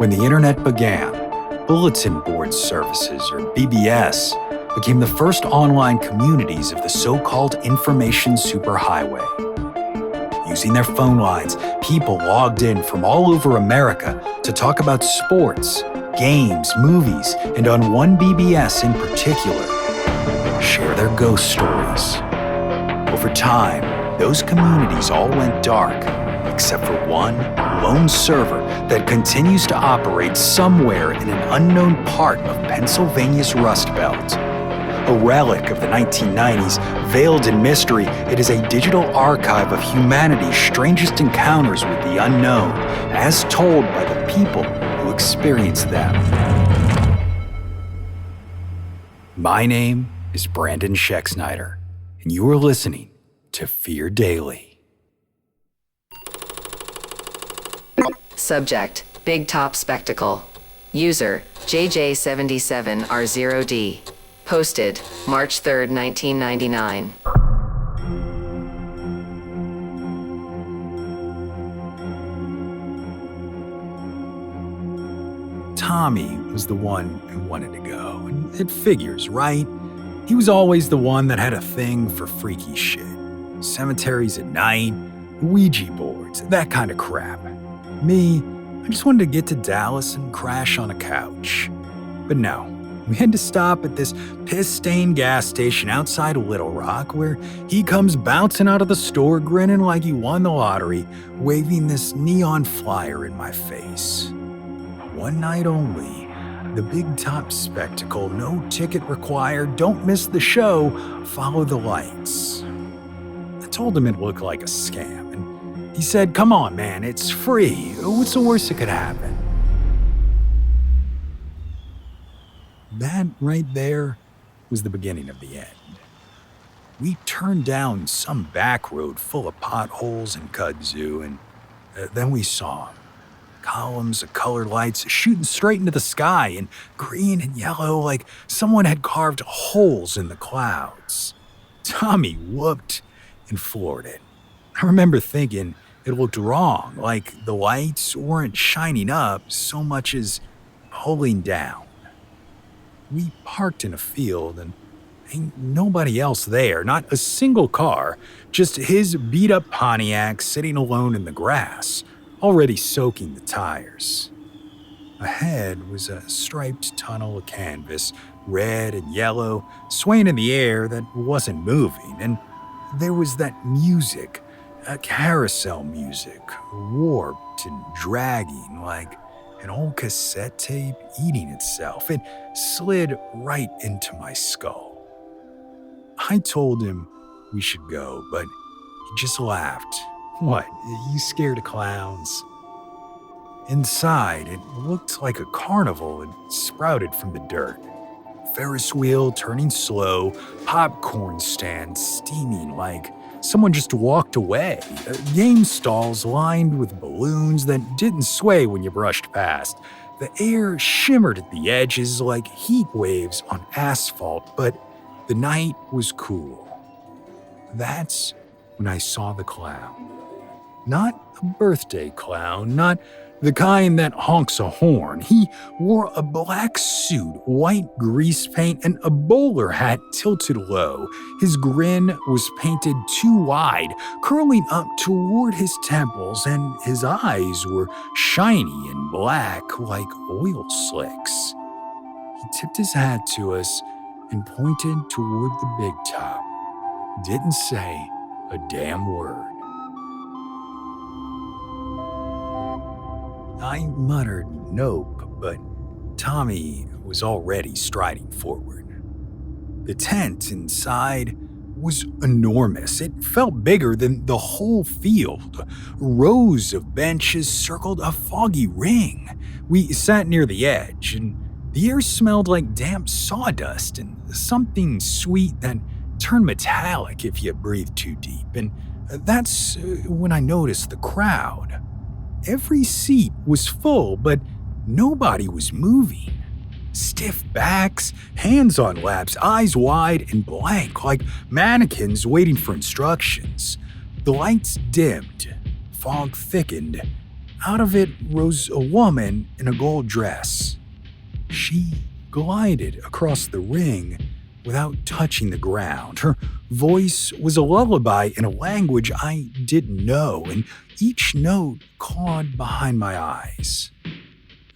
When the internet began, bulletin board services, or BBS, became the first online communities of the so-called information superhighway. Using their phone lines, people logged in from all over America to talk about sports, games, movies, and on one BBS in particular, share their ghost stories. Over time, those communities all went dark, except for one lone server that continues to operate somewhere in an unknown part of Pennsylvania's Rust Belt. A relic of the 1990s, veiled in mystery, it is a digital archive of humanity's strangest encounters with the unknown, as told by the people who experienced them. My name is Brandon Schexnayder, and you are listening to Fear Daily. Subject: Big Top Spectacle. User: JJ77R0D. Posted March 3rd, 1999. Tommy was the one who wanted to go, and it figures, right? He was always the one that had a thing for freaky shit. Cemeteries at night, Ouija boards, that kind of crap. Me, I just wanted to get to Dallas and crash on a couch. But no, we had to stop at this piss-stained gas station outside of Little Rock where he comes bouncing out of the store grinning like he won the lottery, waving this neon flyer in my face. One night only, the Big Top Spectacle, no ticket required, don't miss the show, follow the lights. I told him it looked like a scam, and he said, "Come on, man, it's free. What's the worst that could happen?" That right there was the beginning of the end. We turned down some back road full of potholes and kudzu, and then we saw him. Columns of colored lights shooting straight into the sky in green and yellow like someone had carved holes in the clouds. Tommy whooped and floored it. I remember thinking it looked wrong, like the lights weren't shining up so much as pulling down. We parked in a field and ain't nobody else there, not a single car, just his beat-up Pontiac sitting alone in the grass, already soaking the tires. Ahead was a striped tunnel of canvas, red and yellow, swaying in the air that wasn't moving, and there was that music, carousel music, warped and dragging like an old cassette tape eating itself. It slid right into my skull. I told him we should go, but he just laughed. "What, you scared of clowns?" Inside, it looked like a carnival had sprouted from the dirt. Ferris wheel turning slow, popcorn stand steaming like someone just walked away, game stalls lined with balloons that didn't sway when you brushed past. The air shimmered at the edges like heat waves on asphalt, but the night was cool. That's when I saw the clown. Not a birthday clown, not the kind that honks a horn. He wore a black suit, white grease paint, and a bowler hat tilted low. His grin was painted too wide, curling up toward his temples, and his eyes were shiny and black like oil slicks. He tipped his hat to us and pointed toward the big top. Didn't say a damn word. I muttered nope, but Tommy was already striding forward. The tent inside was enormous. It felt bigger than the whole field. Rows of benches circled a foggy ring. We sat near the edge, and the air smelled like damp sawdust and something sweet that turned metallic if you breathed too deep. And that's when I noticed the crowd. Every seat was full, but nobody was moving. Stiff backs, hands on laps, eyes wide and blank, like mannequins waiting for instructions. The lights dimmed, fog thickened. out of it rose a woman in a gold dress. She glided across the ring without touching the ground. Her voice was a lullaby in a language I didn't know, and each note clawed behind my eyes.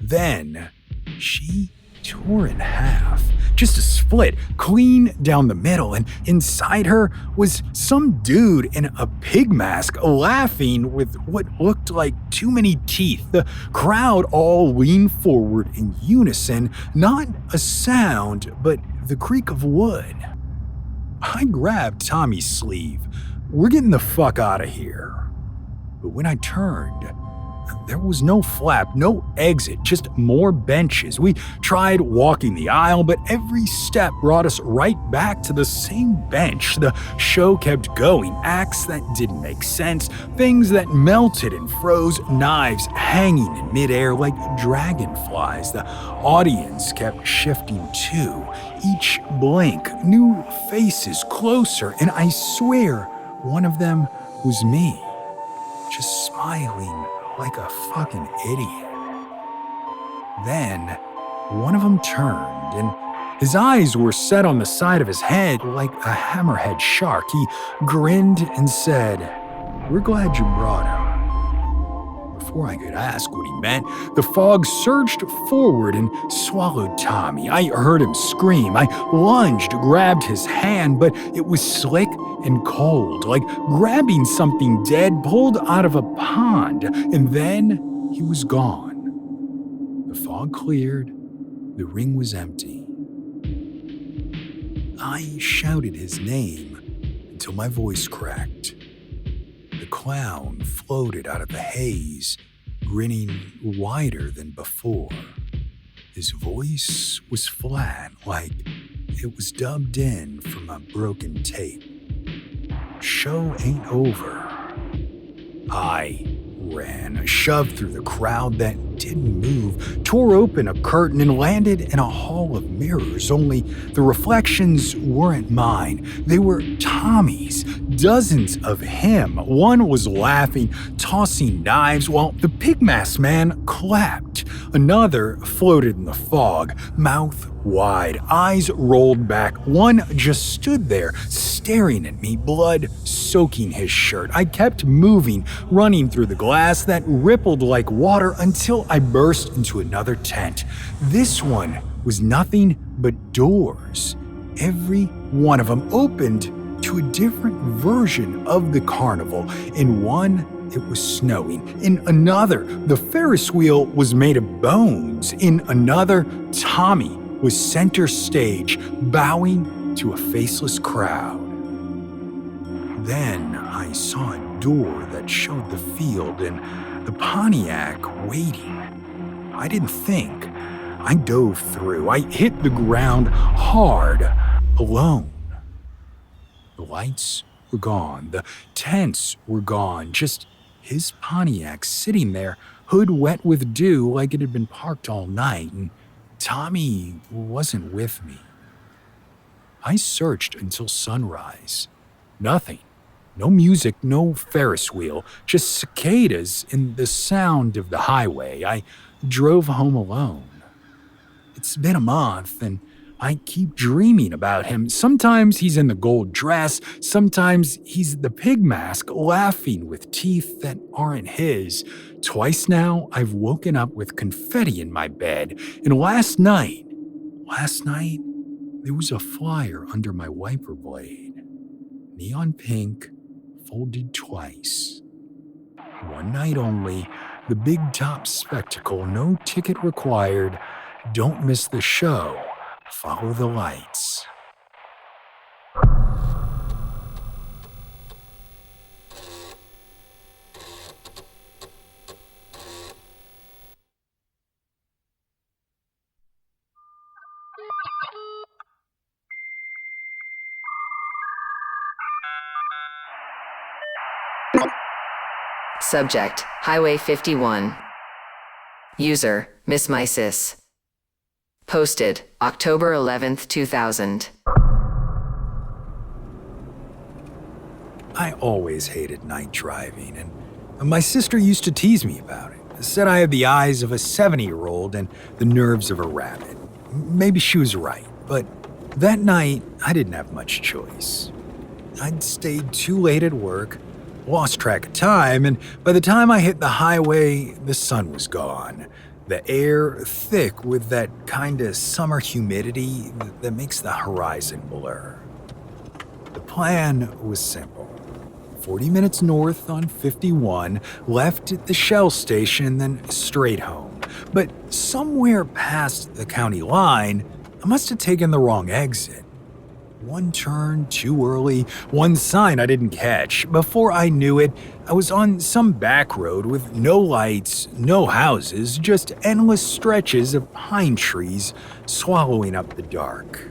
Then she tore in half, just a split clean down the middle, and inside her was some dude in a pig mask laughing with what looked like too many teeth. The crowd all leaned forward in unison, not a sound but the creak of wood. I grabbed Tommy's sleeve. We're getting the fuck out of here. But when I turned, there was no flap, no exit, just more benches. We tried walking the aisle, but every step brought us right back to the same bench. The show kept going. Acts that didn't make sense, things that melted and froze, knives hanging in midair like dragonflies. The audience kept shifting too. Each blink, new faces closer, and I swear one of them was me, just smiling like a fucking idiot. Then, one of them turned, and his eyes were set on the side of his head like a hammerhead shark. He grinned and said, "We're glad you brought him." Before I could ask what he meant, the fog surged forward and swallowed Tommy. I heard him scream. I lunged, grabbed his hand, but it was slick and cold, like grabbing something dead pulled out of a pond. And then he was gone. The fog cleared. The ring was empty. I shouted his name until my voice cracked. The clown floated out of the haze, grinning wider than before. His voice was flat, like it was dubbed in from a broken tape. Show ain't over. I ran, shoved through the crowd that didn't move, tore open a curtain and landed in a hall of mirrors, only the reflections weren't mine. They were Tommy's, dozens of him. One was laughing, tossing knives, while the pigmask man clapped. Another floated in the fog, mouth wide, eyes rolled back. One just stood there, staring at me, blood soaking his shirt. I kept moving, running through the glass that rippled like water until I burst into another tent. This one was nothing but doors. Every one of them opened to a different version of the carnival. In one, it was snowing. In another, the Ferris wheel was made of bones. In another, Tommy was center stage, bowing to a faceless crowd. Then I saw a door that showed the field and the Pontiac waiting. I didn't think. I dove through. I hit the ground hard, alone. The lights were gone. The tents were gone. Just his Pontiac sitting there, hood wet with dew like it had been parked all night, and Tommy wasn't with me. I searched until sunrise. Nothing. No music, no Ferris wheel, just cicadas and the sound of the highway. I drove home alone. It's been a month, and I keep dreaming about him. Sometimes he's in the gold dress, sometimes he's the pig mask, laughing with teeth that aren't his. Twice now, I've woken up with confetti in my bed, and last night, there was a flyer under my wiper blade. Neon pink, folded twice. One night only, the big top spectacle, no ticket required. Don't miss the show. Follow the lights. Subject, Highway 51. User, Miss Mysis. Posted, October 11th, 2000. I always hated night driving, and my sister used to tease me about it. said I had the eyes of a 70-year-old and the nerves of a rabbit. Maybe she was right, but that night I didn't have much choice. I'd stayed too late at work, lost track of time, and by the time I hit the highway, the sun was gone. The air thick with that kind of summer humidity that makes the horizon blur. The plan was simple. 40 minutes north on 51, left at the Shell station, then straight home. But somewhere past the county line, I must have taken the wrong exit. One turn too early, one sign I didn't catch. Before I knew it, I was on some back road with no lights, no houses, just endless stretches of pine trees swallowing up the dark.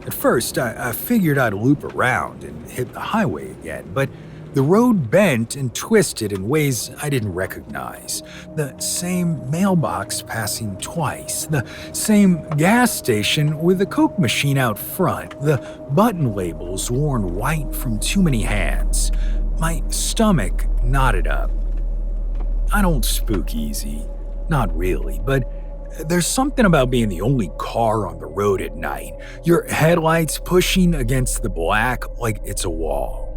At first, I figured I'd loop around and hit the highway again, but the road bent and twisted in ways I didn't recognize. The same mailbox passing twice, the same gas station with a Coke machine out front, the button labels worn white from too many hands. My stomach knotted up. I don't spook easy, not really, but there's something about being the only car on the road at night, your headlights pushing against the black like it's a wall.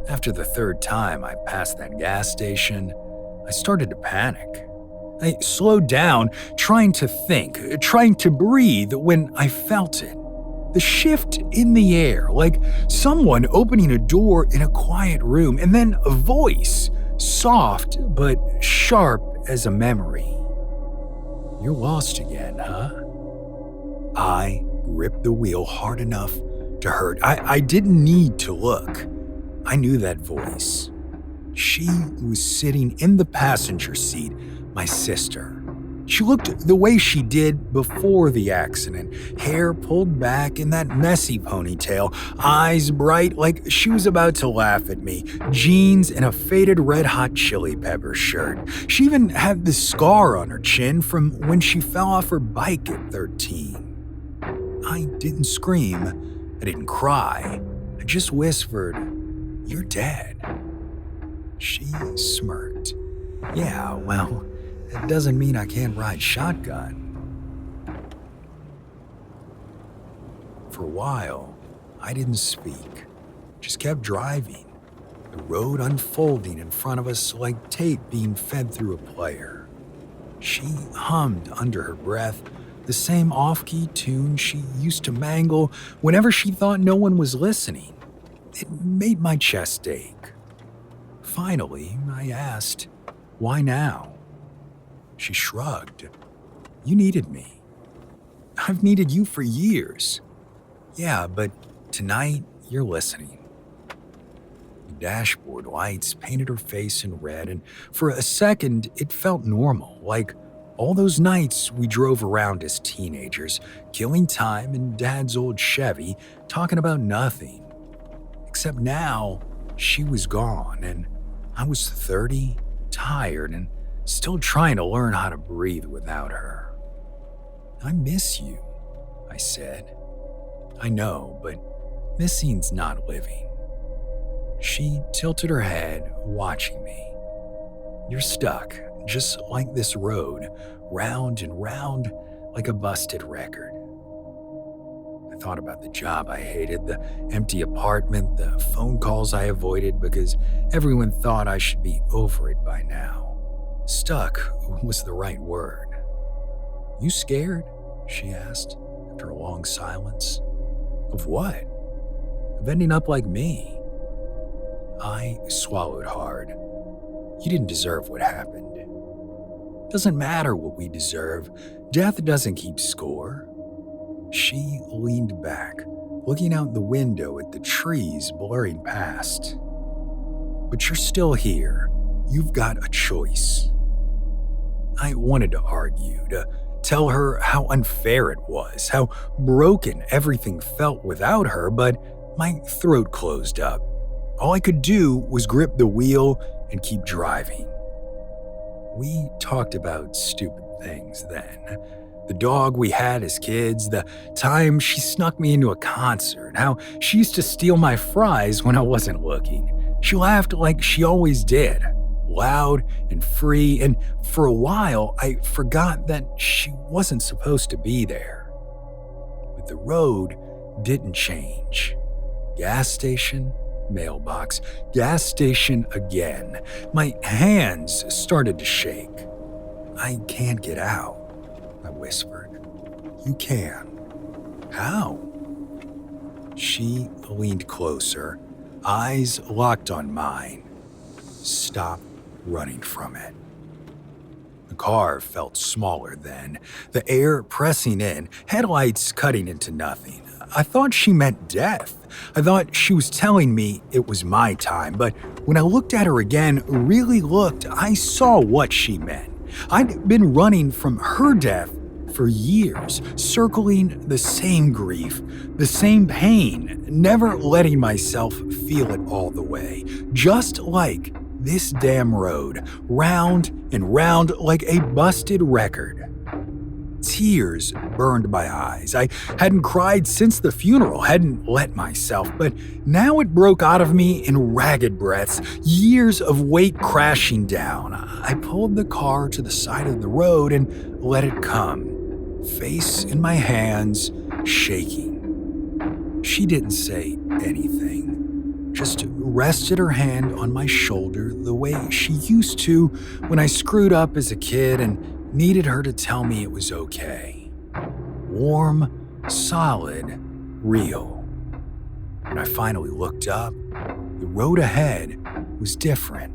After the third time I passed that gas station, I started to panic. I slowed down, trying to think, trying to breathe when I felt it. The shift in the air, like someone opening a door in a quiet room, and then a voice, soft but sharp as a memory. "You're lost again, huh?" I gripped the wheel hard enough to hurt. I didn't need to look. I knew that voice. She was sitting in the passenger seat, my sister. She looked the way she did before the accident, hair pulled back in that messy ponytail, eyes bright like she was about to laugh at me, jeans and a faded Red Hot Chili Pepper shirt. She even had the scar on her chin from when she fell off her bike at 13. I didn't scream. I didn't cry. I just whispered, "You're dead." She smirked. "Yeah, well, it doesn't mean I can't ride shotgun." For a while, I didn't speak, just kept driving, the road unfolding in front of us like tape being fed through a player. She hummed under her breath, the same off-key tune she used to mangle whenever she thought no one was listening. It made my chest ache. Finally, I asked, "Why now?" She shrugged. "You needed me. I've needed you for years." "Yeah, but tonight you're listening." The dashboard lights painted her face in red, and for a second it felt normal, like all those nights we drove around as teenagers, killing time in Dad's old Chevy, talking about nothing. Except now, she was gone, and I was 30, tired, and still trying to learn how to breathe without her. "I miss you," I said. "I know, but missing's not living." She tilted her head, watching me. "You're stuck, just like this road, round and round like a busted record." I thought about the job I hated, the empty apartment, the phone calls I avoided because everyone thought I should be over it by now. Stuck was the right word. "You scared?" she asked, after a long silence. "Of what?" "Of ending up like me." I swallowed hard. "You didn't deserve what happened." "Doesn't matter what we deserve. Death doesn't keep score." She leaned back, looking out the window at the trees blurring past. "But you're still here. You've got a choice." I wanted to argue, to tell her how unfair it was, how broken everything felt without her, but my throat closed up. All I could do was grip the wheel and keep driving. We talked about stupid things then. The dog we had as kids, the time she snuck me into a concert, how she used to steal my fries when I wasn't looking. She laughed like she always did, loud and free, and for a while I forgot that she wasn't supposed to be there. But the road didn't change. Gas station, mailbox, gas station again. My hands started to shake. "I can't get out," I whispered. "You can." "How?" She leaned closer, eyes locked on mine. "Stop running from it." The car felt smaller then, the air pressing in, headlights cutting into nothing. I thought she meant death. I thought she was telling me it was my time, but when I looked at her again, really looked, I saw what she meant. I'd been running from her death for years, circling the same grief, the same pain, never letting myself feel it all the way. Just like this damn road, round and round like a busted record. Tears burned my eyes. I hadn't cried since the funeral, hadn't let myself, but now it broke out of me in ragged breaths, years of weight crashing down. I pulled the car to the side of the road and let it come, face in my hands, shaking. She didn't say anything, just rested her hand on my shoulder the way she used to when I screwed up as a kid and needed her to tell me it was okay. Warm, solid, real. When I finally looked up, the road ahead was different.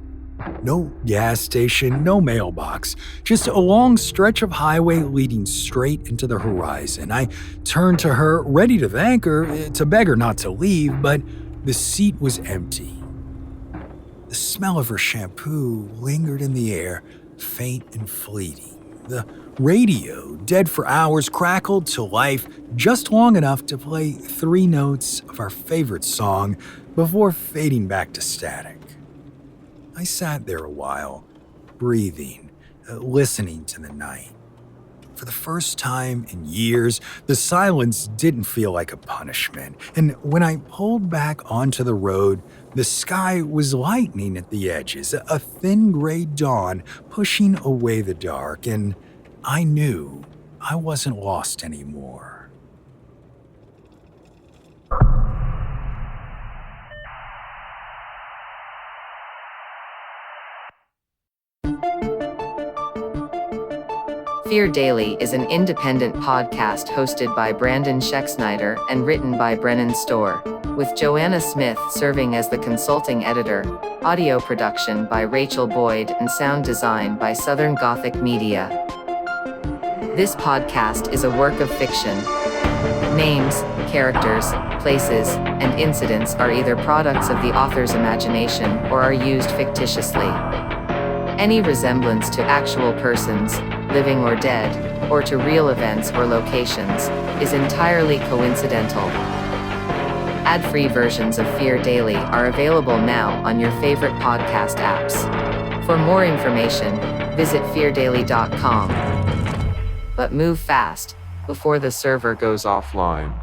No gas station, no mailbox, just a long stretch of highway leading straight into the horizon. I turned to her, ready to thank her, to beg her not to leave, but the seat was empty. The smell of her shampoo lingered in the air, faint and fleeting. The radio, dead for hours, crackled to life just long enough to play 3 notes of our favorite song before fading back to static. I sat there a while, breathing, listening to the night. For the first time in years, the silence didn't feel like a punishment, and when I pulled back onto the road, the sky was lightening at the edges, a thin gray dawn pushing away the dark, and I knew I wasn't lost anymore. Fear Daily is an independent podcast hosted by Brandon Schexnayder and written by Brennan Storr, with Joanna Smith serving as the consulting editor, audio production by Rachel Boyd, and sound design by Southern Gothic Media. This podcast is a work of fiction. Names, characters, places, and incidents are either products of the author's imagination or are used fictitiously. Any resemblance to actual persons, living or dead, or to real events or locations, is entirely coincidental. Ad-free versions of Fear Daily are available now on your favorite podcast apps. For more information, visit feardaily.com. But move fast, before the server goes offline.